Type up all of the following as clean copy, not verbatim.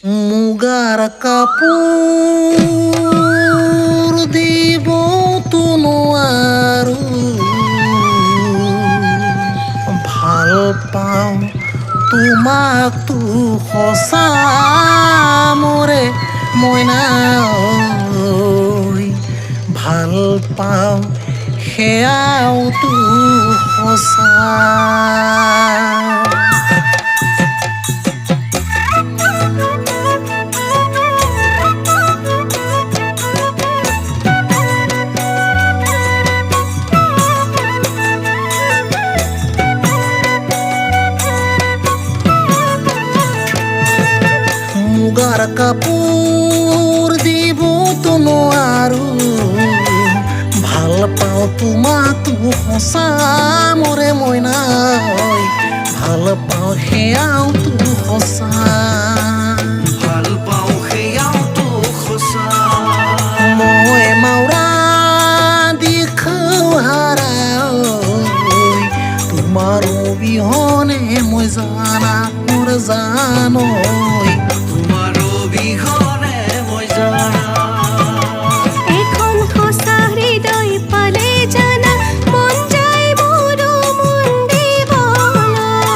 মুগাৰ কাপোৰ দিবতো নোৱাৰো, ভাল পাওঁ তোমাকতো সঁচা মোৰে মইনা ঐ, ভাল পাওঁ সেয়াওতো সঁচা। মুগাৰ কাপোৰ দিবতো নোৱাৰো, ভাল পাওঁ তোমাকতো সঁচা মোৰে মইনা ঐ, ভাল পাওঁ সেয়াওতো সঁচা। ভাল পাওঁ সেয়াওতো সঁচা। মই মাউৰা দিখৌহাৰা ঐ, তোমাৰ অবিহনে মই জানা মোৰ জান ঐ, তোমাৰ অবিহনে মই জানা। এখন সঁচা হৃদয় পালে জানা মন যায় মোৰো মন দিবলৈ,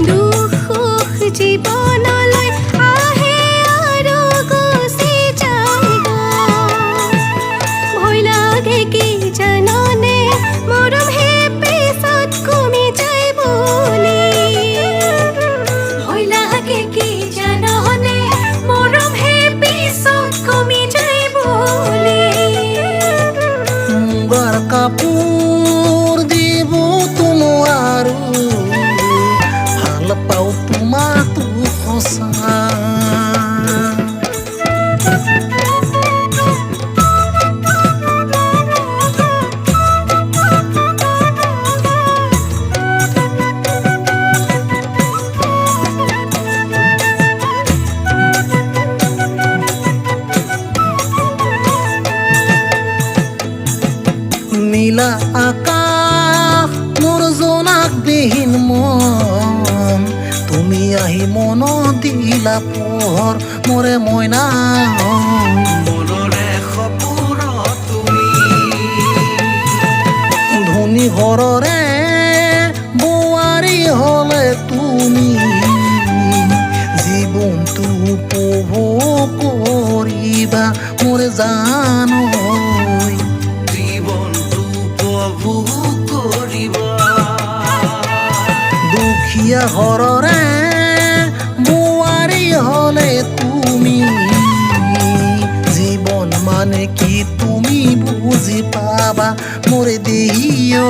দুখ সুখ জীৱনলৈ আহে আৰু গুচি যায়গৈ। ভয় লাগে কি জাননে মৰম হে পিছত কমি যায় বুলি, ভয় লাগে কি জাননে মৰম হে পিছত কমি যায় বুলি। মুগাৰ কাপোৰ দিবতো নোৱাৰো, ভাল পাওঁ তোমাকতো সঁচা। নীলা আকাশ মোৰ জোনাক বিহীন মন, তুমি আহি মনত দিলা পোহৰ মোৰে মইনা ঐ, মনৰে সপোনত তুমি ধনী ঘৰৰে বোৱাৰী হ'লে তুমি, জীৱনটো উপভোগ কৰিবা মোৰে জান ঐ, জীৱনটো উপভোগ কৰিবা। দুখীয়া ঘৰৰে বোৱাৰী হ'লে তুমি, জীৱন মানে কি তুমি বুজি পাবা মোৰে দেহি ঐ,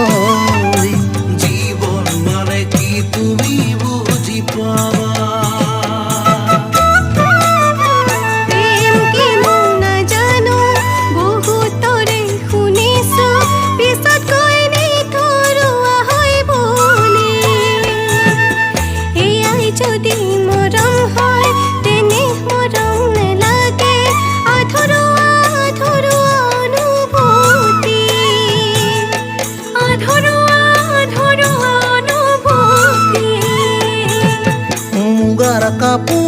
জীৱন মানে কি তুমি বুজি পাবা। প্ৰেম কি মই নাজানো বহুতৰে শুনিছো, পিছত গৈ নিথৰুৱা হয় বুলি। এয়াই যদি মৰম হয় তেনে মৰম নেলাগে, আধৰুৱা আধৰুৱা অনুভূতি, আধৰুৱা আধৰুৱা অনুভূতি। মুগাৰ কাপোৰ